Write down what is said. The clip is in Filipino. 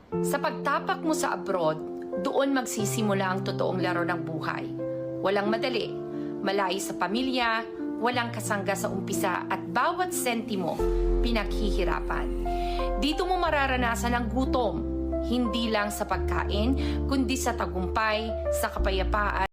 Sa pagtapak mo sa abroad, doon magsisimula ang totoong laro ng buhay. Walang madali, malayo sa pamilya, walang kasangga sa umpisa at bawat sentimo pinaghihirapan. Dito mo mararanasan ang gutom, hindi lang sa pagkain, kundi sa tagumpay, sa kapayapaan,